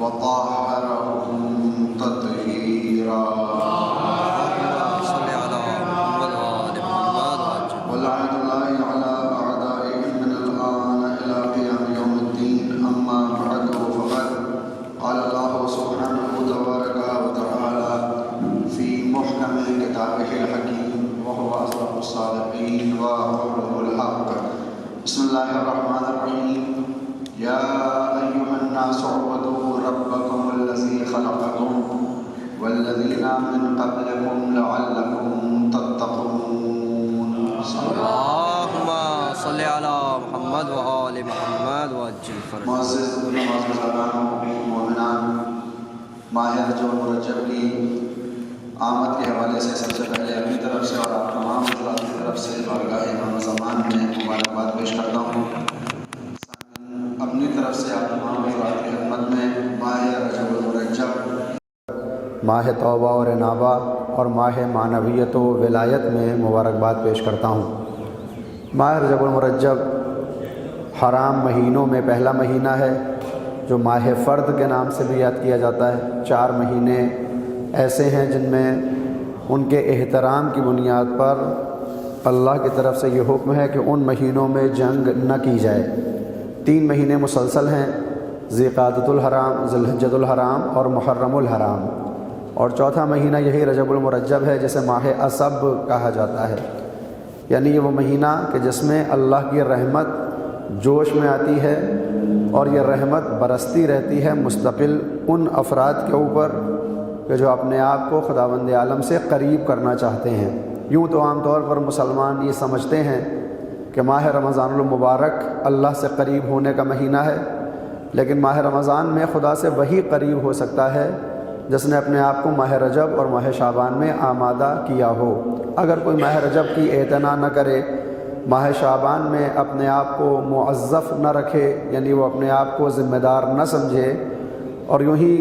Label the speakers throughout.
Speaker 1: وطهرهم تطهيرا
Speaker 2: صل على محمد وآل محمد
Speaker 1: ولعنة الله على أعدائهم من الآن إلى قيام يوم الدين أما بعد فقد قال الله سبحانه تبارك وتعالى في محكم كتابه الحكيم وهو أصدق الصادقين وقوله الحق بسم الله الرحمن الرحيم يا أيها الناس اعبدوا ربكم الذي خلقكم والذين من قبلكم لعلكم تتقون
Speaker 2: اللهم صل على محمد وآل محمد وعجل فرجهم
Speaker 1: معزز نماز گزاران مومنان ماہ رجب المرجب کی آمد کے حوالے سے سب سے پہلے اپنی طرف سے اور آپ تمام حضرات کی طرف سے بارگاہ امام زمان میں مبارکباد پیش کرتا ہوں۔ اپنی طرف سے آپ تمام حضرات کی خدمت میں ماہ رجب المرجب،
Speaker 3: ماہ توبہ اور انابہ اور ماہ معنویت و ولایت میں مبارکباد پیش کرتا ہوں۔ ماہ رجب المرجب حرام مہینوں میں پہلا مہینہ ہے جو ماہ فرد کے نام سے بھی یاد کیا جاتا ہے۔ 4 مہینے ایسے ہیں جن میں ان کے احترام کی بنیاد پر اللہ کی طرف سے یہ حکم ہے کہ ان مہینوں میں جنگ نہ کی جائے۔ 3 مہینے مسلسل ہیں، ذی قعدۃ الحرام، ذی الحجۃ الحرام اور محرم الحرام، اور چوتھا مہینہ یہی رجب المرجب ہے جسے ماہ اسب کہا جاتا ہے، یعنی یہ وہ مہینہ کہ جس میں اللہ کی رحمت جوش میں آتی ہے اور یہ رحمت برستی رہتی ہے مستقل ان افراد کے اوپر کہ جو اپنے آپ کو خداوند عالم سے قریب کرنا چاہتے ہیں۔ یوں تو عام طور پر مسلمان یہ سمجھتے ہیں کہ ماہ رمضان المبارک اللہ سے قریب ہونے کا مہینہ ہے، لیکن ماہ رمضان میں خدا سے وہی قریب ہو سکتا ہے جس نے اپنے آپ کو ماہ رجب اور ماہ شعبان میں آمادہ کیا ہو۔ اگر کوئی ماہ رجب کی اعتنا نہ کرے، ماہ شعبان میں اپنے آپ کو معزف نہ رکھے، یعنی وہ اپنے آپ کو ذمہ دار نہ سمجھے، اور یوں ہی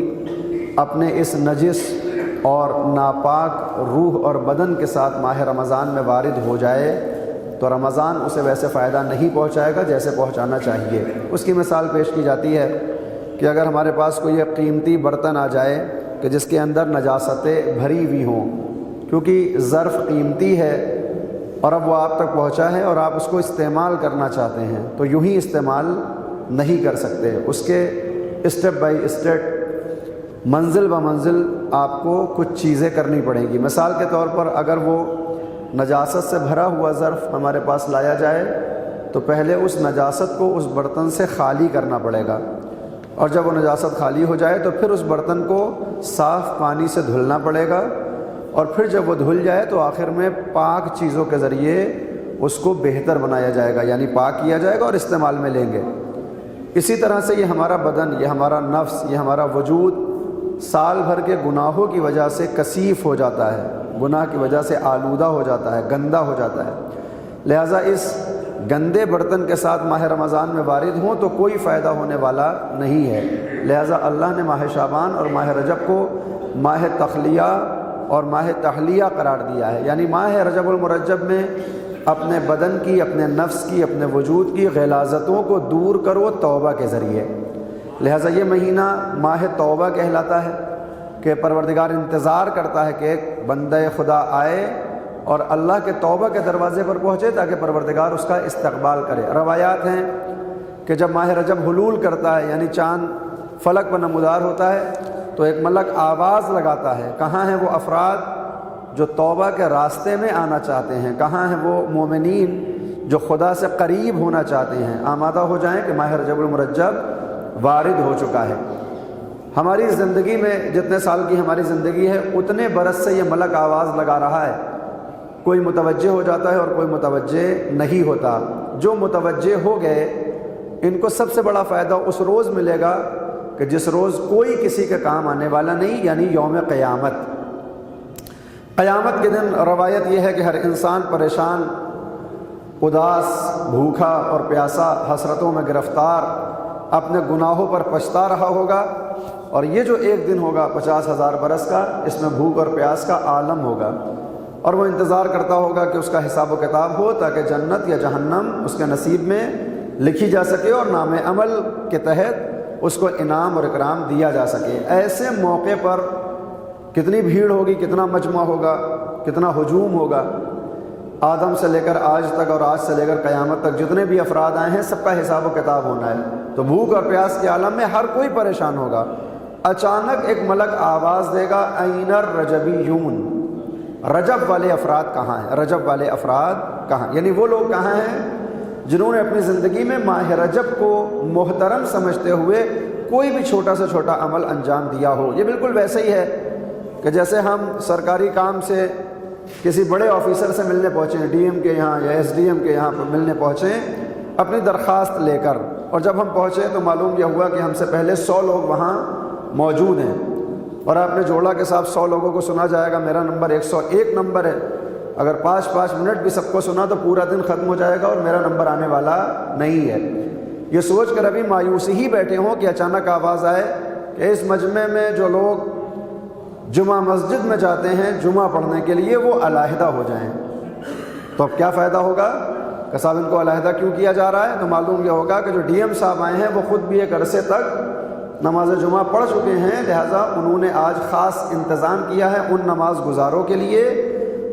Speaker 3: اپنے اس نجس اور ناپاک روح اور بدن کے ساتھ ماہ رمضان میں وارد ہو جائے تو رمضان اسے ویسے فائدہ نہیں پہنچائے گا جیسے پہنچانا چاہیے۔ اس کی مثال پیش کی جاتی ہے کہ اگر ہمارے پاس کوئی ایک قیمتی برتن آ جائے کہ جس کے اندر نجاستیں بھری ہوئی ہوں، کیونکہ ظرف قیمتی ہے اور اب وہ آپ تک پہنچا ہے اور آپ اس کو استعمال کرنا چاہتے ہیں، تو یوں ہی استعمال نہیں کر سکتے، اس کے اسٹیپ بائی اسٹیپ، منزل بہ منزل آپ کو کچھ چیزیں کرنی پڑیں گی۔ مثال کے طور پر اگر وہ نجاست سے بھرا ہوا ظرف ہمارے پاس لایا جائے تو پہلے اس نجاست کو اس برتن سے خالی کرنا پڑے گا، اور جب وہ نجاست خالی ہو جائے تو پھر اس برتن کو صاف پانی سے دھلنا پڑے گا، اور پھر جب وہ دھل جائے تو آخر میں پاک چیزوں کے ذریعے اس کو بہتر بنایا جائے گا، یعنی پاک کیا جائے گا اور استعمال میں لیں گے۔ اسی طرح سے یہ ہمارا بدن، یہ ہمارا نفس، یہ ہمارا وجود سال بھر کے گناہوں کی وجہ سے کثیف ہو جاتا ہے، گناہ کی وجہ سے آلودہ ہو جاتا ہے، گندا ہو جاتا ہے، لہٰذا اس گندے برتن کے ساتھ ماہ رمضان میں وارد ہوں تو کوئی فائدہ ہونے والا نہیں ہے۔ لہٰذا اللہ نے ماہ شعبان اور ماہ رجب کو ماہ تخلیہ اور ماہ تحلیہ قرار دیا ہے، یعنی ماہ رجب المرجب میں اپنے بدن کی، اپنے نفس کی، اپنے وجود کی غلاظتوں کو دور کرو توبہ کے ذریعے۔ لہٰذا یہ مہینہ ماہ توبہ کہلاتا ہے کہ پروردگار انتظار کرتا ہے کہ ایک بندہ خدا آئے اور اللہ کے توبہ کے دروازے پر پہنچے تاکہ پروردگار اس کا استقبال کرے۔ روایات ہیں کہ جب ماہ رجب حلول کرتا ہے، یعنی چاند فلک پر نمودار ہوتا ہے، تو ایک ملک آواز لگاتا ہے، کہاں ہیں وہ افراد جو توبہ کے راستے میں آنا چاہتے ہیں، کہاں ہیں وہ مومنین جو خدا سے قریب ہونا چاہتے ہیں، آمادہ ہو جائیں کہ ماہ رجب المرجب وارد ہو چکا ہے۔ ہماری زندگی میں جتنے سال کی ہماری زندگی ہے اتنے برس سے یہ ملک آواز لگا رہا ہے، کوئی متوجہ ہو جاتا ہے اور کوئی متوجہ نہیں ہوتا۔ جو متوجہ ہو گئے ان کو سب سے بڑا فائدہ اس روز ملے گا کہ جس روز کوئی کسی کے کام آنے والا نہیں، یعنی یوم قیامت۔ قیامت کے دن روایت یہ ہے کہ ہر انسان پریشان، اداس، بھوکا اور پیاسا، حسرتوں میں گرفتار، اپنے گناہوں پر پچھتا رہا ہوگا، اور یہ جو ایک دن ہوگا 50,000 برس کا، اس میں بھوک اور پیاس کا عالم ہوگا، اور وہ انتظار کرتا ہوگا کہ اس کا حساب و کتاب ہو تاکہ جنت یا جہنم اس کے نصیب میں لکھی جا سکے اور نام عمل کے تحت اس کو انعام اور اکرام دیا جا سکے۔ ایسے موقع پر کتنی بھیڑ ہوگی، کتنا مجمع ہوگا، کتنا ہجوم ہوگا۔ آدم سے لے کر آج تک اور آج سے لے کر قیامت تک جتنے بھی افراد آئے ہیں سب کا حساب و کتاب ہونا ہے۔ تو بھوک اور پیاس کے عالم میں ہر کوئی پریشان ہوگا۔ اچانک ایک ملک آواز دے گا این الرجبیون، رجب والے افراد کہاں ہیں؟ رجب والے افراد کہاں؟ یعنی وہ لوگ کہاں ہیں جنہوں نے اپنی زندگی میں ماہ رجب کو محترم سمجھتے ہوئے کوئی بھی چھوٹا سے چھوٹا عمل انجام دیا ہو۔ یہ بالکل ویسے ہی ہے کہ جیسے ہم سرکاری کام سے کسی بڑے آفیسر سے ملنے پہنچیں، ڈی ایم کے یہاں یا ایس ڈی ایم کے یہاں پر ملنے پہنچیں اپنی درخواست لے کر، اور جب ہم پہنچے تو معلوم یہ ہوا کہ ہم سے پہلے 100 لوگ وہاں موجود ہیں، اور آپ نے جوڑا کے ساتھ 100 لوگوں کو سنا جائے گا، میرا نمبر 101 نمبر ہے۔ اگر 5 منٹ بھی سب کو سنا تو پورا دن ختم ہو جائے گا اور میرا نمبر آنے والا نہیں ہے۔ یہ سوچ کر ابھی مایوسی ہی بیٹھے ہوں کہ اچانک آواز آئے کہ اس مجمع میں جو لوگ جمعہ مسجد میں جاتے ہیں جمعہ پڑھنے کے لیے وہ علیحدہ ہو جائیں، تو اب کیا فائدہ ہوگا کہ صاحب ان کو علیحدہ کیوں کیا جا رہا ہے؟ تو معلوم یہ ہوگا کہ جو ڈی ایم صاحب آئے ہیں وہ خود بھی ایک عرصے تک نماز جمعہ پڑھ چکے ہیں، لہٰذا انہوں نے آج خاص انتظام کیا ہے ان نماز گزاروں کے لیے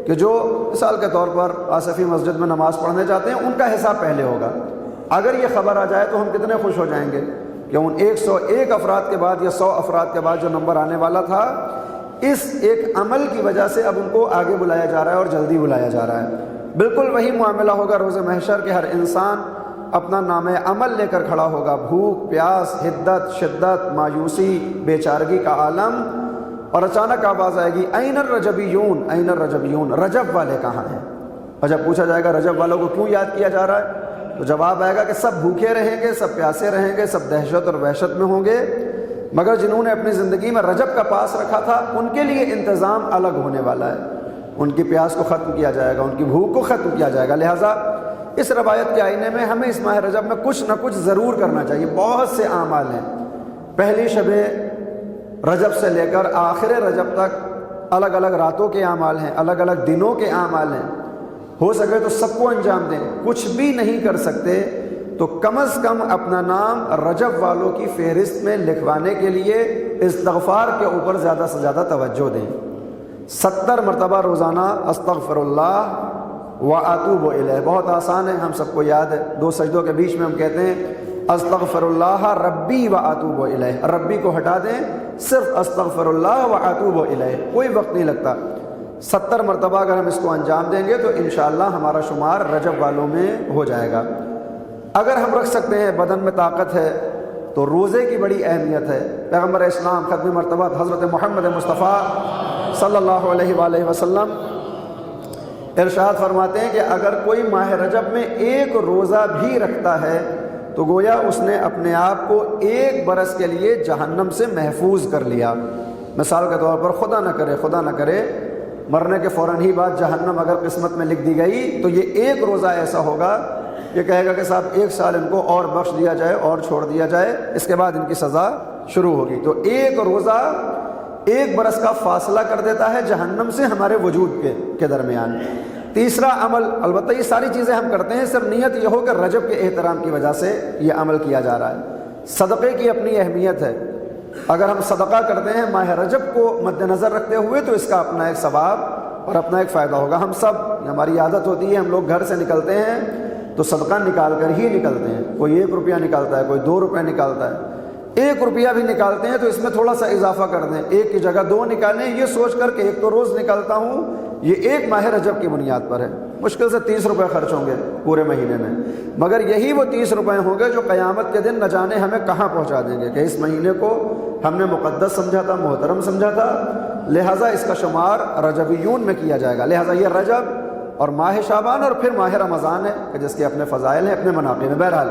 Speaker 3: کہ جو مثال کے طور پر آصفی مسجد میں نماز پڑھنے جاتے ہیں، ان کا حساب پہلے ہوگا۔ اگر یہ خبر آ جائے تو ہم کتنے خوش ہو جائیں گے کہ ان 101 افراد کے بعد یا 100 افراد کے بعد جو نمبر آنے والا تھا، اس ایک عمل کی وجہ سے اب ان کو آگے بلایا جا رہا ہے اور جلدی بلایا جا رہا ہے۔ بالکل وہی معاملہ ہوگا روز محشر کہ ہر انسان اپنا نام عمل لے کر کھڑا ہوگا، بھوک پیاس، حدت شدت، مایوسی، بے چارگی کا عالم، اور اچانک آواز آئے گی این الرجبیون، این الرجبیون، رجب والے کہاں ہیں؟ اور جب پوچھا جائے گا رجب والوں کو کیوں یاد کیا جا رہا ہے، تو جواب آئے گا کہ سب بھوکے رہیں گے، سب پیاسے رہیں گے، سب دہشت اور وحشت میں ہوں گے، مگر جنہوں نے اپنی زندگی میں رجب کا پاس رکھا تھا ان کے لیے انتظام الگ ہونے والا ہے۔ ان کی پیاس کو ختم کیا جائے گا، ان کی بھوک کو ختم کیا جائے گا۔ لہٰذا اس روایت کے آئینے میں ہمیں اس ماہ رجب میں کچھ نہ کچھ ضرور کرنا چاہیے۔ بہت سے اعمال ہیں، پہلی شب رجب سے لے کر آخر رجب تک الگ الگ راتوں کے اعمال ہیں، الگ الگ دنوں کے اعمال ہیں، ہو سکے تو سب کو انجام دیں۔ کچھ بھی نہیں کر سکتے تو کم از کم اپنا نام رجب والوں کی فہرست میں لکھوانے کے لیے استغفار کے اوپر زیادہ سے زیادہ توجہ دیں۔ 70 مرتبہ روزانہ استغفر اللہ واتوب الیہ، بہت آسان ہے، ہم سب کو یاد ہے۔ 2 سجدوں کے بیچ میں ہم کہتے ہیں استغفر اللہ ربی واتوب الیہ، ربی کو ہٹا دیں، صرف استغفر اللہ واتوب الیہ، کوئی وقت نہیں لگتا۔ 70 مرتبہ اگر ہم اس کو انجام دیں گے تو انشاءاللہ ہمارا شمار رجب والوں میں ہو جائے گا۔ اگر ہم رکھ سکتے ہیں، بدن میں طاقت ہے، تو روزے کی بڑی اہمیت ہے۔ پیغمبر اسلام ختم مرتبہ حضرت محمد مصطفیٰ صلی اللہ علیہ وآلہ وسلم ارشاد فرماتے ہیں کہ اگر کوئی ماہ رجب میں ایک روزہ بھی رکھتا ہے تو گویا اس نے اپنے آپ کو 1 برس کے لیے جہنم سے محفوظ کر لیا۔ مثال کے طور پر خدا نہ کرے مرنے کے فوراً ہی بعد جہنم اگر قسمت میں لکھ دی گئی تو یہ 1 روزہ ایسا ہوگا، یہ کہے گا کہ صاحب 1 سال ان کو اور بخش دیا جائے اور چھوڑ دیا جائے، اس کے بعد ان کی سزا شروع ہوگی۔ تو 1 روزہ 1 برس کا فاصلہ کر دیتا ہے جہنم سے ہمارے وجود کے درمیان۔ تیسرا عمل، البتہ یہ ساری چیزیں ہم کرتے ہیں صرف نیت یہ ہو کہ رجب کے احترام کی وجہ سے یہ عمل کیا جا رہا ہے۔ صدقے کی اپنی اہمیت ہے، اگر ہم صدقہ کرتے ہیں ماہ رجب کو مد نظر رکھتے ہوئے تو اس کا اپنا ایک ثواب اور اپنا ایک فائدہ ہوگا۔ ہم سب، ہماری عادت ہوتی ہے، ہم لوگ گھر سے نکلتے ہیں تو صدقہ نکال کر ہی نکلتے ہیں، کوئی 1 روپیہ نکالتا ہے، کوئی 2 روپے نکالتا ہے۔ 1 روپیہ بھی نکالتے ہیں تو اس میں تھوڑا سا اضافہ کر دیں، 1 کی جگہ 2 نکالیں، یہ سوچ کر کہ 1 تو روز نکالتا ہوں، یہ 1 ماہ رجب کی بنیاد پر ہے۔ مشکل سے 30 روپے خرچ ہوں گے پورے مہینے میں، مگر یہی وہ 30 روپے ہوں گے جو قیامت کے دن نہ جانے ہمیں کہاں پہنچا دیں گے کہ اس مہینے کو ہم نے مقدس سمجھا تھا، محترم سمجھا تھا، لہٰذا اس کا شمار رجبیون میں کیا جائے گا۔ لہٰذا یہ رجب اور ماہ شعبان اور پھر ماہ رمضان ہے کہ جس کے اپنے فضائل ہیں، اپنے مناقب ہیں۔ بہرحال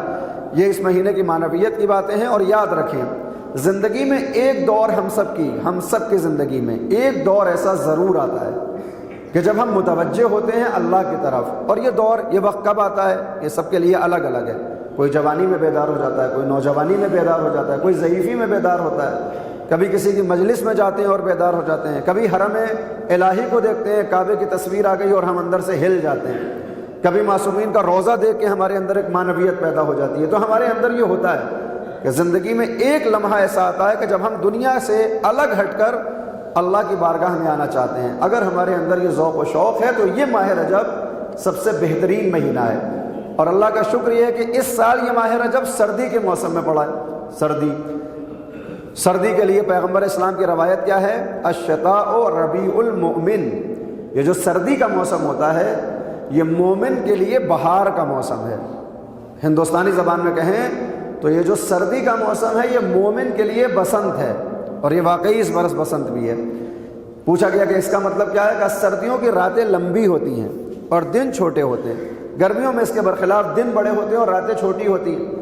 Speaker 3: یہ اس مہینے کی معنویت کی باتیں ہیں، اور یاد رکھیں زندگی میں ایک دور ہم سب کی زندگی میں ایک دور ایسا ضرور آتا ہے کہ جب ہم متوجہ ہوتے ہیں اللہ کی طرف، اور یہ دور، یہ وقت کب آتا ہے؟ یہ سب کے لیے الگ الگ ہے۔ کوئی جوانی میں بیدار ہو جاتا ہے، کوئی نوجوانی میں بیدار ہو جاتا ہے، کوئی ضعیفی میں بیدار ہوتا ہے، کبھی کسی کی مجلس میں جاتے ہیں اور بیدار ہو جاتے ہیں، کبھی حرم الہی کو دیکھتے ہیں، کعبے کی تصویر آ گئی اور ہم اندر سے ہل جاتے ہیں، کبھی معصومین کا روضہ دیکھ کے ہمارے اندر ایک معنویت پیدا ہو جاتی ہے۔ تو ہمارے اندر یہ ہوتا ہے کہ زندگی میں ایک لمحہ ایسا آتا ہے کہ جب ہم دنیا سے الگ ہٹ کر اللہ کی بارگاہ میں آنا چاہتے ہیں۔ اگر ہمارے اندر یہ ذوق و شوق ہے تو یہ ماہ رجب سب سے بہترین مہینہ ہے، اور اللہ کا شکر یہ ہے کہ اس سال یہ ماہ رجب سردی کے موسم میں پڑا ہے۔ سردی کے لیے پیغمبر اسلام کی روایت کیا ہے؟ الشتاء ربیع المؤمن، یہ جو سردی کا موسم ہوتا ہے یہ مومن کے لیے بہار کا موسم ہے۔ ہندوستانی زبان میں کہیں تو یہ جو سردی کا موسم ہے یہ مومن کے لیے بسنت ہے، اور یہ واقعی اس برس بسنت بھی ہے۔ پوچھا گیا کہ اس کا مطلب کیا ہے؟ کہ سردیوں کی راتیں لمبی ہوتی ہیں اور دن چھوٹے ہوتے ہیں، گرمیوں میں اس کے برخلاف دن بڑے ہوتے ہیں اور راتیں چھوٹی ہوتی ہیں۔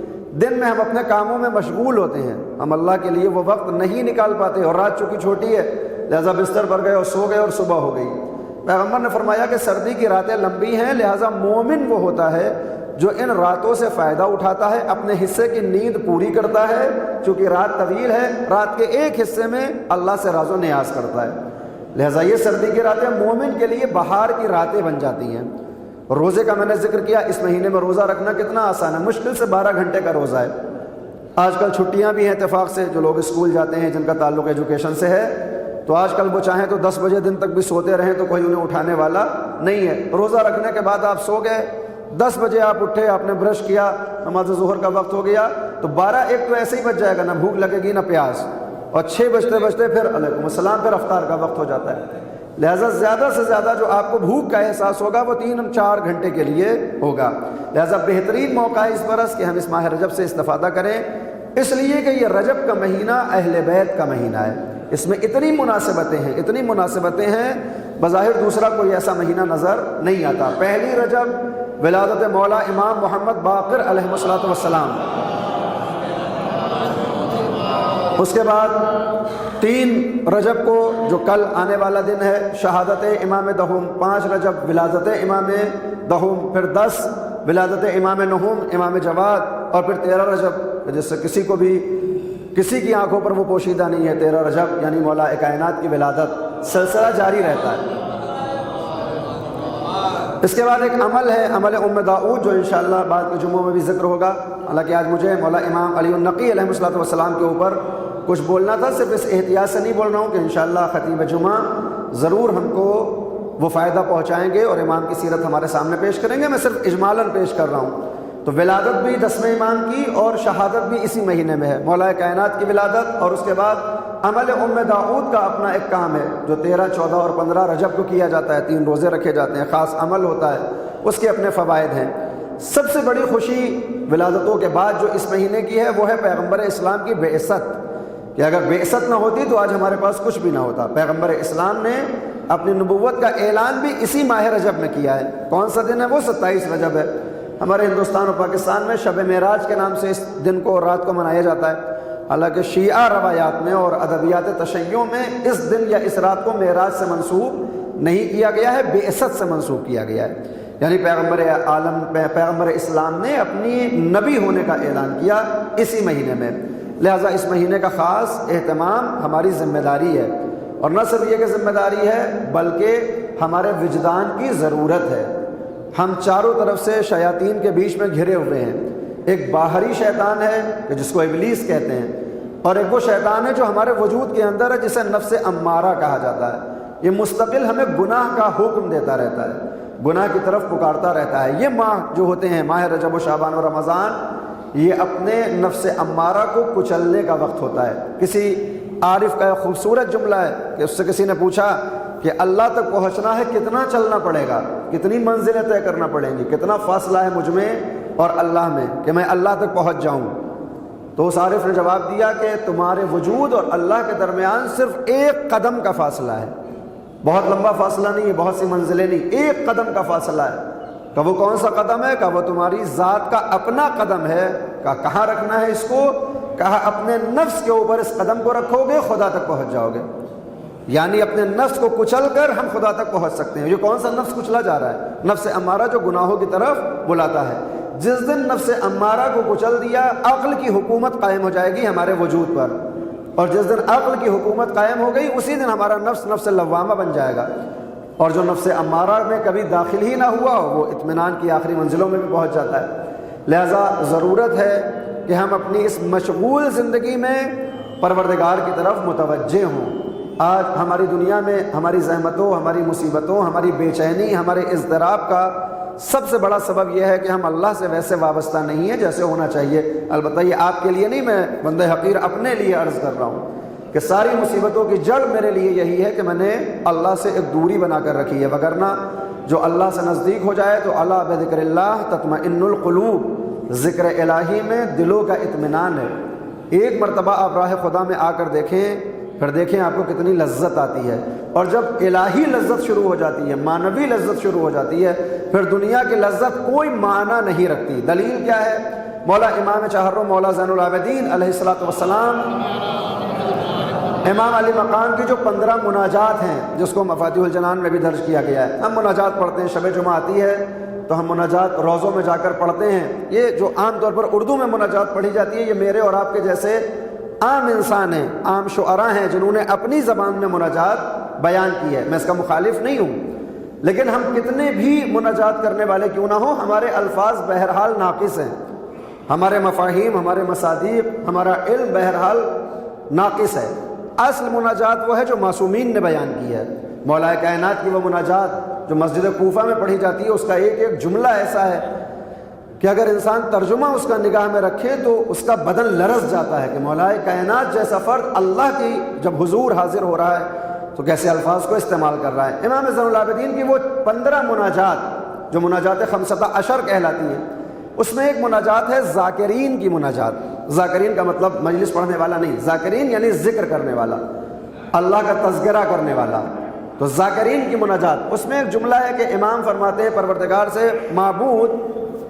Speaker 3: دن میں ہم اپنے کاموں میں مشغول ہوتے ہیں، ہم اللہ کے لیے وہ وقت نہیں نکال پاتے، اور رات چونکہ چھوٹی ہے لہٰذا بستر پر گئے اور سو گئے اور صبح ہو گئی۔ پیغمبر نے فرمایا کہ سردی کی راتیں لمبی ہیں، لہٰذا مومن وہ ہوتا ہے جو ان راتوں سے فائدہ اٹھاتا ہے، اپنے حصے کی نیند پوری کرتا ہے، چونکہ رات طویل ہے، رات کے ایک حصے میں اللہ سے راز و نیاز کرتا ہے، لہٰذا یہ سردی کی راتیں مومن کے لیے بہار کی راتیں بن جاتی ہیں۔ روزے کا میں نے ذکر کیا، اس مہینے میں روزہ رکھنا کتنا آسان ہے، مشکل سے 12 گھنٹے کا روزہ ہے۔ آج کل چھٹیاں بھی ہیں اتفاق سے، جو لوگ اسکول جاتے ہیں جن کا تعلق ایجوکیشن سے ہے تو آج کل وہ چاہیں تو 10 بجے دن تک بھی سوتے رہیں تو کوئی انہیں اٹھانے والا نہیں ہے۔ روزہ رکھنے کے بعد آپ سو گئے، 10 بجے آپ اٹھے، آپ نے برش کیا، نماز ظہر کا وقت ہو گیا تو 12-1 تو ایسے ہی بچ جائے گا، نہ بھوک لگے گی نہ پیاس، اور 6 بجتے پھر علیکم السلام، پھر افطار کا وقت ہو جاتا ہے۔ لہٰذا زیادہ سے زیادہ جو آپ کو بھوک کا احساس ہوگا وہ 3-4 گھنٹے کے لیے ہوگا، لہٰذا بہترین موقع ہے اس برس کہ ہم اس ماہ رجب سے استفادہ کریں، اس لیے کہ یہ رجب کا مہینہ اہل بیت کا مہینہ ہے، اس میں اتنی مناسبتیں ہیں بظاہر دوسرا کوئی ایسا مہینہ نظر نہیں آتا۔ پہلی رجب ولادت مولا امام محمد باقر علیہ الصلوۃ والسلام، اس کے بعد 3 رجب کو جو کل آنے والا دن ہے شہادت امام دہم، 5 رجب ولادت امام دہم، پھر 10 ولادت امام نہوم امام جواد، اور پھر 13 رجب جس سے کسی کی آنکھوں پر وہ پوشیدہ نہیں ہے، 13 رجب یعنی مولا کائنات کی ولادت، سلسلہ جاری رہتا ہے۔ اس کے بعد ایک عمل ہے، عمل ام داؤد، جو انشاءاللہ بعد کے جمعوں میں بھی ذکر ہوگا، حالانکہ آج مجھے مولا امام علی النقی علیہ الصلوۃ والسلام کے اوپر کچھ بولنا تھا، صرف اس احتیاط سے نہیں بول رہا ہوں کہ انشاءاللہ خطیب جمعہ ضرور ہم کو وہ فائدہ پہنچائیں گے اور امام کی سیرت ہمارے سامنے پیش کریں گے، میں صرف اجمالاً پیش کر رہا ہوں۔ تو ولادت بھی 10ویں امام کی اور شہادت بھی اسی مہینے میں ہے، مولا کائنات کی ولادت، اور اس کے بعد عمل ام داؤد کا اپنا ایک کام ہے جو 13، 14 اور 15 رجب کو کیا جاتا ہے، 3 روزے رکھے جاتے ہیں، خاص عمل ہوتا ہے، اس کے اپنے فوائد ہیں۔ سب سے بڑی خوشی ولادتوں کے بعد جو اس مہینے کی ہے وہ ہے پیغمبر اسلام کی بعثت، کہ اگر بعثت نہ ہوتی تو آج ہمارے پاس کچھ بھی نہ ہوتا۔ پیغمبر اسلام نے اپنی نبوت کا اعلان بھی اسی ماہ رجب میں کیا ہے۔ کون سا دن ہے وہ؟ 27 رجب ہے۔ ہمارے ہندوستان اور پاکستان میں شب معراج کے نام سے اس دن کو اور رات کو منایا جاتا ہے، حالانکہ شیعہ روایات میں اور ادبیات تشیع میں اس دن یا اس رات کو معراج سے منسوب نہیں کیا گیا ہے، بعثت سے منسوب کیا گیا ہے، یعنی پیغمبر اسلام نے اپنی نبی ہونے کا اعلان کیا اسی مہینے میں، لہٰذا اس مہینے کا خاص اہتمام ہماری ذمہ داری ہے، اور نہ صرف یہ کہ ذمہ داری ہے بلکہ ہمارے وجدان کی ضرورت ہے۔ ہم چاروں طرف سے شیاطین کے بیچ میں گھرے ہوئے ہیں، ایک باہری شیطان ہے کہ جس کو ابلیس کہتے ہیں، اور ایک وہ شیطان ہے جو ہمارے وجود کے اندر ہے جسے نفس امارہ کہا جاتا ہے، یہ مستقل ہمیں گناہ کا حکم دیتا رہتا ہے، گناہ کی طرف پکارتا رہتا ہے۔ یہ ماہ جو ہوتے ہیں ماہ رجب و شعبان و رمضان، یہ اپنے نفس امارہ کو کچلنے کا وقت ہوتا ہے۔ کسی عارف کا ایک خوبصورت جملہ ہے کہ اس سے کسی نے پوچھا کہ اللہ تک پہنچنا ہے کتنا چلنا پڑے گا، کتنی منزلیں طے کرنا پڑیں گی، کتنا فاصلہ ہے مجھ میں اور اللہ میں کہ میں اللہ تک پہنچ جاؤں؟ تو اس عارف نے جواب دیا کہ تمہارے وجود اور اللہ کے درمیان صرف 1 قدم کا فاصلہ ہے، بہت لمبا فاصلہ نہیں ہے، بہت سی منزلیں نہیں، 1 قدم کا فاصلہ ہے۔ کہ وہ کون سا قدم ہے؟ کہ وہ تمہاری ذات کا اپنا قدم ہے۔ کہ کہاں رکھنا ہے اس کو؟ کہا اپنے نفس کے اوپر اس قدم کو رکھو گے خدا تک پہنچ جاؤ گے، یعنی اپنے نفس کو کچل کر ہم خدا تک پہنچ سکتے ہیں۔ یہ کون سا نفس کچلا جا رہا ہے؟ نفس امارہ جو گناہوں کی طرف بلاتا ہے۔ جس دن نفس امارہ کو کچل دیا، عقل کی حکومت قائم ہو جائے گی ہمارے وجود پر، اور جس دن عقل کی حکومت قائم ہو گئی اسی دن ہمارا نفس نفس لوامہ بن جائے گا، اور جو نفس امارہ میں کبھی داخل ہی نہ ہوا وہ اطمینان کی آخری منزلوں میں بھی پہنچ جاتا ہے۔ لہذا ضرورت ہے کہ ہم اپنی اس مشغول زندگی میں پروردگار کی طرف متوجہ ہوں۔ آج ہماری دنیا میں ہماری زحمتوں، ہماری مصیبتوں، ہماری بے چینی، ہمارے اضطراب کا سب سے بڑا سبب یہ ہے کہ ہم اللہ سے ویسے وابستہ نہیں ہیں جیسے ہونا چاہیے۔ البتہ یہ آپ کے لیے نہیں، میں بندہ حقیر اپنے لیے عرض کر رہا ہوں کہ ساری مصیبتوں کی جڑ میرے لیے یہی ہے کہ میں نے اللہ سے ایک دوری بنا کر رکھی ہے، وگرنہ جو اللہ سے نزدیک ہو جائے تو الا بذکر اللہ تطمئن القلوب، ذکر الہی میں دلوں کا اطمینان ہے۔ ایک مرتبہ آپ راہ خدا میں آ کر دیکھیں، پھر دیکھیں آپ کو کتنی لذت آتی ہے، اور جب الہی لذت شروع ہو جاتی ہے، معنوی لذت شروع ہو جاتی ہے، پھر دنیا کی لذت کوئی معنی نہیں رکھتی۔ دلیل کیا ہے؟ مولا امام چہرو مولا زین العابدین علیہ الصلوۃ والسلام، امام علی مقام کی جو 15 مناجات ہیں جس کو مفاتیح الجنان میں بھی درج کیا گیا ہے، ہم مناجات پڑھتے ہیں، شب جمعہ آتی ہے تو ہم مناجات روزوں میں جا کر پڑھتے ہیں۔ یہ جو عام طور پر اردو میں مناجات پڑھی جاتی ہے، یہ میرے اور آپ کے جیسے عام انسان ہیں، عام شعراء ہیں جنہوں نے اپنی زبان میں مناجات بیان کی ہے، میں اس کا مخالف نہیں ہوں، لیکن ہم کتنے بھی مناجات کرنے والے کیوں نہ ہوں، ہمارے الفاظ بہرحال ناقص ہیں، ہمارے مفاہیم، ہمارے مصادیق، ہمارا علم بہرحال ناقص ہے۔ اصل مناجات وہ ہے جو معصومین نے بیان کی ہے۔ مولا کائنات کی وہ مناجات جو مسجد کوفہ میں پڑھی جاتی ہے، اس کا ایک ایک جملہ ایسا ہے کہ اگر انسان ترجمہ اس کا نگاہ میں رکھے تو اس کا بدن لرز جاتا ہے کہ مولا کائنات جیسا فرد اللہ کی جب حضور حاضر ہو رہا ہے تو کیسے الفاظ کو استعمال کر رہا ہے۔ امام زین العابدین کی وہ 15 مناجات جو مناجات 15 کہلاتی ہیں، اس میں ایک مناجات ہے ذاکرین کی مناجات۔ ذاکرین کا مطلب مجلس پڑھنے والا نہیں، ذاکرین یعنی ذکر کرنے والا، اللہ کا تذکرہ کرنے والا۔ تو ذاکرین کی مناجات، اس میں ایک جملہ ہے کہ امام فرماتے ہیں پروردگار سے، معبود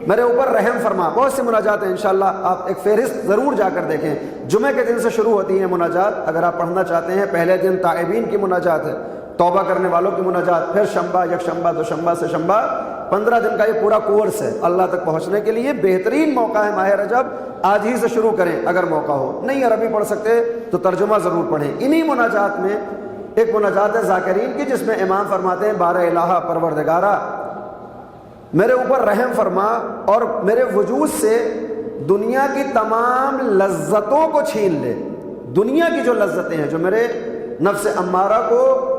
Speaker 3: میرے اوپر رحم فرما۔ بہت سی مناجات ہیں، انشاءاللہ آپ ایک فہرست ضرور جا کر دیکھیں، جمعہ کے دن سے شروع ہوتی ہیں مناجات، اگر آپ پڑھنا چاہتے ہیں۔ پہلے دن تائبین کی مناجات ہے، توبہ کرنے والوں کی مناجات، پھر شنبہ، یکشنبہ، دوشنبہ سے شنبہ، 15 دن کا یہ پورا کورس ہے اللہ تک پہنچنے کے لیے۔ بہترین موقع ہے ماہ رجب، آج ہی سے شروع کریں اگر موقع ہو، نہیں عربی پڑھ سکتے تو ترجمہ ضرور پڑھیں۔ انہی مناجات میں ایک مناجات ہے ذاکرین کی، جس میں امام فرماتے ہیں بارہ الہ پروردگارہ میرے اوپر رحم فرما اور میرے وجود سے دنیا کی تمام لذتوں کو چھین لے۔ دنیا کی جو لذتیں ہیں جو میرے نفس امارہ کو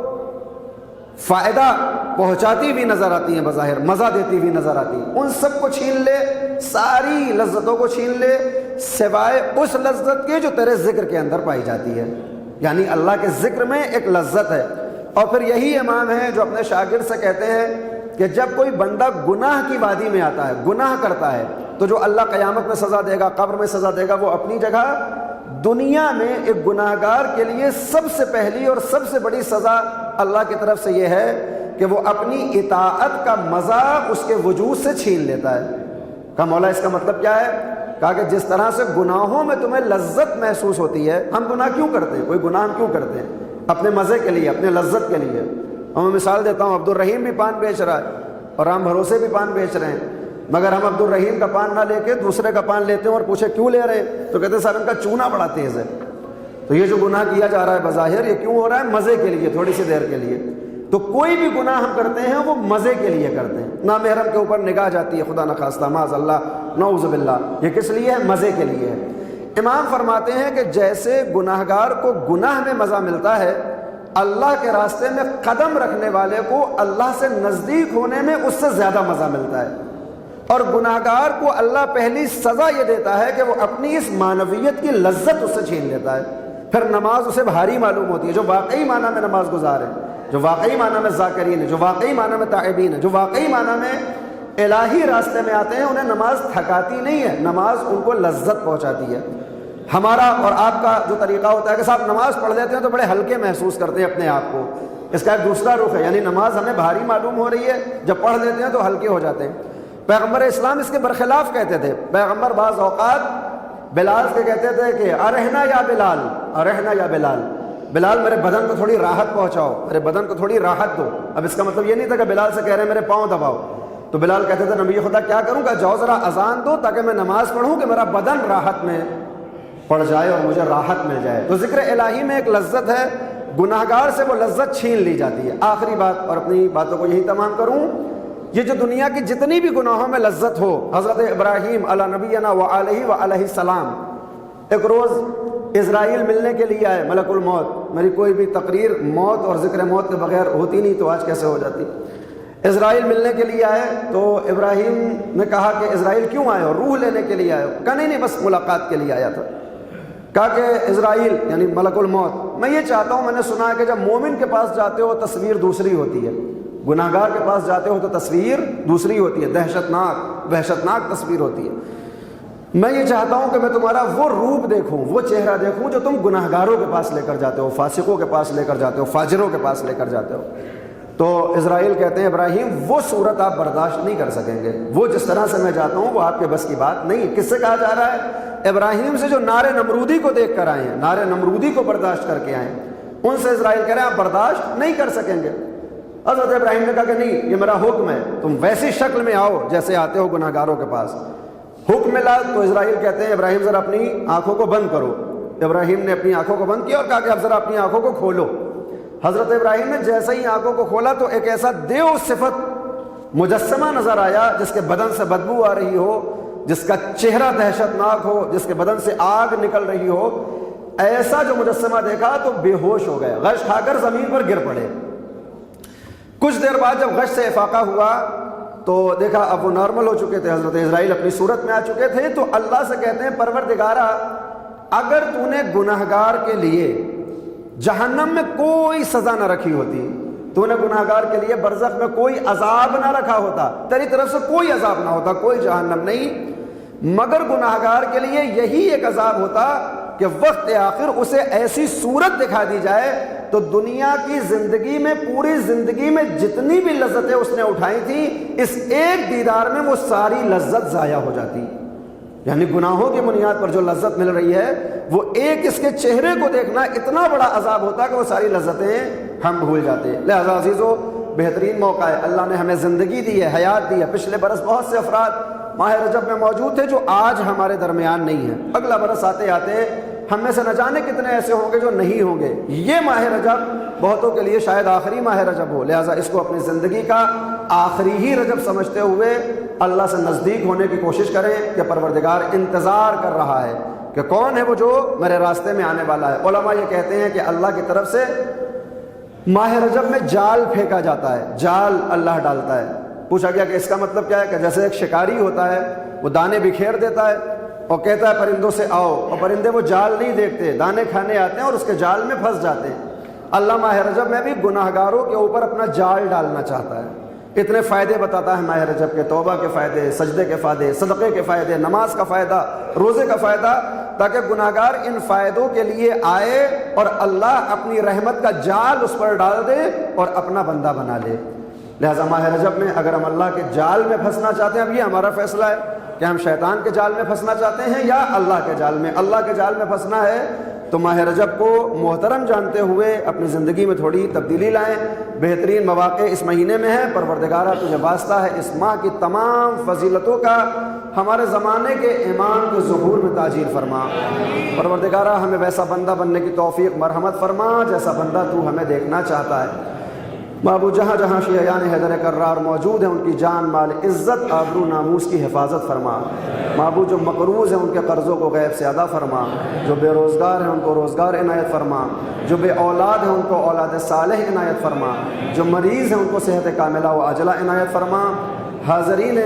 Speaker 3: فائدہ پہنچاتی ہوئی نظر آتی ہیں، بظاہر مزہ دیتی ہوئی نظر آتی ہیں، ان سب کو چھین لے، ساری لذتوں کو چھین لے سوائے اس لذت کے جو تیرے ذکر کے اندر پائی جاتی ہے۔ یعنی اللہ کے ذکر میں ایک لذت ہے۔ اور پھر یہی امام ہے جو اپنے شاگرد سے کہتے ہیں کہ جب کوئی بندہ گناہ کی وادی میں آتا ہے، گناہ کرتا ہے، تو جو اللہ قیامت میں سزا دے گا، قبر میں سزا دے گا، وہ اپنی جگہ دنیا میں ایک گناہ گار کے لیے سب سے پہلی اور سب سے بڑی سزا اللہ کی طرف سے یہ ہے کہ وہ اپنی اطاعت کا مزہ اس کے وجود سے چھین لیتا ہے۔ کہا مولا اس کا مطلب کیا ہے؟ کہا کہ جس طرح سے گناہوں میں تمہیں لذت محسوس ہوتی ہے، ہم گناہ کیوں کرتے ہیں؟ کوئی گناہ ہم کیوں کرتے ہیں؟ اپنے مزے کے لیے، اپنے لذت کے لیے۔ اور میں مثال دیتا ہوں، عبد الرحیم بھی پان بیچ رہا ہے اور رام بھروسے بھی پان بیچ رہے ہیں، مگر ہم عبد الرحیم کا پان نہ لے کے دوسرے کا پان لیتے ہیں اور پوچھے کیوں لے رہے ہیں تو کہتے ہیں صاحب ان کا چونا بڑا تیز ہے۔ تو یہ جو گناہ کیا جا رہا ہے بظاہر، یہ کیوں ہو رہا ہے؟ مزے کے لیے، تھوڑی سی دیر کے لیے۔ تو کوئی بھی گناہ ہم کرتے ہیں وہ مزے کے لیے کرتے ہیں۔ نامحرم کے اوپر نگاہ جاتی ہے، خدا نخواستہ، معاذ اللہ، نعوذ باللہ، یہ کس لیے ہے؟ مزے کے لیے ہے۔ امام فرماتے ہیں کہ جیسے گناہگار کو گناہ میں مزہ ملتا ہے، اللہ کے راستے میں قدم رکھنے والے کو اللہ سے نزدیک ہونے میں اس سے زیادہ مزہ ملتا ہے۔ اور گناہگار کو اللہ پہلی سزا یہ دیتا ہے کہ وہ اپنی اس معنویت کی لذت اس سے چھین لیتا ہے۔ پھر نماز اسے بھاری معلوم ہوتی ہے۔ جو واقعی معنی میں نماز گزار ہے، جو واقعی معنی میں ذاکرین ہے، جو واقعی معنی میں تائبین ہے، جو واقعی معنی میں الہی راستے میں آتے ہیں، انہیں نماز تھکاتی نہیں ہے، نماز ان کو لذت پہنچاتی ہے۔ ہمارا اور آپ کا جو طریقہ ہوتا ہے کہ صاحب نماز پڑھ لیتے ہیں تو بڑے ہلکے محسوس کرتے ہیں اپنے آپ کو، اس کا ایک دوسرا رخ ہے، یعنی نماز ہمیں بھاری معلوم ہو رہی ہے، جب پڑھ لیتے ہیں تو ہلکے ہو جاتے ہیں۔ پیغمبر اسلام اس کے برخلاف کہتے تھے۔ پیغمبر بعض اوقات بلال سے کہتے تھے کہ ارحنا یا بلال، ارحنا یا بلال، بلال میرے بدن کو تھوڑی راحت پہنچاؤ، میرے بدن کو تھوڑی راحت دو۔ اب اس کا مطلب یہ نہیں تھا کہ بلال سے کہہ رہے ہیں میرے پاؤں دباؤ، تو بلال کہتے تھے نبی خدا کیا کروں؟ کہ جاؤ ذرا اذان دو تاکہ میں نماز پڑھوں کہ میرا بدن راحت میں پڑ جائے اور مجھے راحت مل جائے۔ تو ذکر الہی میں ایک لذت ہے، گناہگار سے وہ لذت چھین لی جاتی ہے۔ آخری بات، اور اپنی باتوں کو یہی تمام کروں، یہ جو دنیا کی جتنی بھی گناہوں میں لذت ہو، حضرت ابراہیم علی نبینا و علیہ السلام ایک روز اسرائیل ملنے کے لیے آئے، ملک الموت، میری کوئی بھی تقریر موت اور ذکر موت کے بغیر ہوتی نہیں، تو آج کیسے ہو جاتی۔ اسرائیل ملنے کے لیے آئے تو ابراہیم نے کہا کہ اسرائیل کیوں آئے ہو؟ روح لینے کے لیے آئے ہو؟ کہا نہیں بس ملاقات کے لیے آیا تھا۔ کہا کہ اسرائیل یعنی ملک الموت، میں یہ چاہتا ہوں، میں نے سنا ہے کہ جب مومن کے پاس جاتے ہو تصویر دوسری ہوتی ہے، گناہ گار کے پاس جاتے ہو تو تصویر دوسری ہوتی ہے، وحشتناک تصویر ہوتی ہے۔ میں یہ چاہتا ہوں کہ میں تمہارا وہ روپ دیکھوں، وہ چہرہ دیکھوں جو تم گناہ گاروں کے پاس لے کر جاتے ہو، فاسقوں کے پاس لے کر جاتے ہو، فاجروں کے پاس لے کر جاتے ہو۔ تو اسرائیل کہتے ہیں ابراہیم وہ صورت آپ برداشت نہیں کر سکیں گے، وہ جس طرح سے میں جاتا ہوں وہ آپ کے بس کی بات نہیں۔ کس سے کہا جا رہا ہے؟ ابراہیم سے جو نار نمرودی کو دیکھ کر آئے ہیں، نار نمرودی کو برداشت کر کے آئے ہیں، ان سے اسرائیل کہہ رہے ہیں آپ برداشت نہیں کر سکیں گے۔ حضرت ابراہیم نے کہا کہ نہیں، یہ میرا حکم ہے، تم ویسی شکل میں آؤ جیسے آتے ہو گناہ گاروں کے پاس۔ حکم ملا تو اسرائیل کہتے ہیں ابراہیم ذرا اپنی آنکھوں کو بند کرو۔ ابراہیم نے اپنی آنکھوں کو بند کیا اور کہا کہ اب ذرا اپنی آنکھوں کو کھولو۔ حضرت ابراہیم نے جیسے ہی آنکھوں کو کھولا تو ایک ایسا دیو صفت مجسمہ نظر آیا جس کے بدن سے بدبو آ رہی ہو، جس کا چہرہ دہشت ناک ہو، جس کے بدن سے آگ نکل رہی ہو۔ ایسا جو مجسمہ دیکھا تو بے ہوش ہو گئے، غش کھا کر زمین پر گر پڑے۔ کچھ دیر بعد جب غش سے افاقہ ہوا تو دیکھا اب وہ نارمل ہو چکے تھے، حضرت اسرائیل اپنی صورت میں آ چکے تھے۔ تو اللہ سے کہتے ہیں پروردگارا اگر تو نے گناہ گار کے لیے جہنم میں کوئی سزا نہ رکھی ہوتی، تو نے گناہ گار کے لیے برزخ میں کوئی عذاب نہ رکھا ہوتا، تیری طرف سے کوئی عذاب نہ ہوتا، کوئی جہنم نہیں، مگر گناہ گار کے لیے یہی ایک عذاب ہوتا کہ وقت آخر اسے ایسی صورت دکھا دی جائے تو دنیا کی زندگی میں، پوری زندگی میں جتنی بھی لذتیں اس نے اٹھائی تھیں، اس ایک دیدار میں وہ ساری لذت ضائع ہو جاتی۔ یعنی گناہوں کی بنیاد پر جو لذت مل رہی ہے وہ ایک اس کے چہرے کو دیکھنا اتنا بڑا عذاب ہوتا کہ وہ ساری لذتیں ہم بھول جاتے ہیں۔ لہذا عزیزو، بہترین موقع ہے، اللہ نے ہمیں زندگی دی ہے، حیات دی ہے۔ پچھلے برس بہت سے افراد ماہ رجب میں موجود تھے جو آج ہمارے درمیان نہیں ہیں، اگلا برس آتے آتے ہم میں سے نہ جانے کتنے ایسے ہوں گے جو نہیں ہوں گے۔ یہ ماہ رجب بہتوں کے لیے شاید آخری ماہ رجب ہو، لہٰذا اس کو اپنی زندگی کا آخری ہی رجب سمجھتے ہوئے اللہ سے نزدیک ہونے کی کوشش کریں کہ پروردگار انتظار کر رہا ہے کہ کون ہے وہ جو میرے راستے میں آنے والا ہے۔ علماء یہ کہتے ہیں کہ اللہ کی طرف سے ماہ رجب میں جال پھینکا جاتا ہے، جال اللہ ڈالتا ہے۔ پوچھا گیا کہ اس کا مطلب کیا ہے؟ کہ جیسے ایک شکاری ہوتا ہے، وہ دانے بکھیر دیتا ہے اور کہتا ہے پرندوں سے آؤ، اور پرندے وہ جال نہیں دیکھتے، دانے کھانے آتے ہیں اور اس کے جال میں پھنس جاتے ہیں۔ اللہ ماہ رجب میں بھی گناہ گاروں کے اوپر اپنا جال ڈالنا چاہتا ہے۔ اتنے فائدے بتاتا ہے ماہ رجب کے، توبہ کے فائدے، سجدے کے فائدے، صدقے کے فائدے، نماز کا فائدہ، روزے کا فائدہ، تاکہ گناہ گار ان فائدوں کے لیے آئے اور اللہ اپنی رحمت کا جال اس پر ڈال دے اور اپنا بندہ بنا لے۔ لہٰذا ماہ رجب میں اگر ہم اللہ کے جال میں پھنسنا چاہتے ہیں، اب یہ ہمارا فیصلہ ہے کہ ہم شیطان کے جال میں پھنسنا چاہتے ہیں یا اللہ کے جال میں۔ اللہ کے جال میں پھنسنا ہے تو ماہ رجب کو محترم جانتے ہوئے اپنی زندگی میں تھوڑی تبدیلی لائیں۔ بہترین مواقع اس مہینے میں ہے، پروردگارہ تجھے واسطہ ہے اس ماہ کی تمام فضیلتوں کا ہمارے زمانے کے امام کے ظہور میں تاجیل فرما۔ پروردگارہ ہمیں ویسا بندہ بننے کی توفیق مرحمت فرما جیسا بندہ تو ہمیں دیکھنا چاہتا ہے۔ معبود جہاں جہاں شیعان حیدر کرار موجود ہیں ان کی جان مال عزت آبرو ناموس کی حفاظت فرما۔ معبود جو مقروض ہیں ان کے قرضوں کو غیب سے ادا فرما، جو بے روزگار ہیں ان کو روزگار عنایت فرما، جو بے اولاد ہیں ان کو اولاد صالح عنایت فرما، جو مریض ہیں ان کو صحت کاملہ و عاجلہ عنایت فرما۔ حاضرین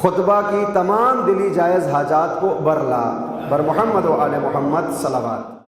Speaker 3: خطبہ کی تمام دلی جائز حاجات کو برلا، بر محمد و آل محمد صلوات۔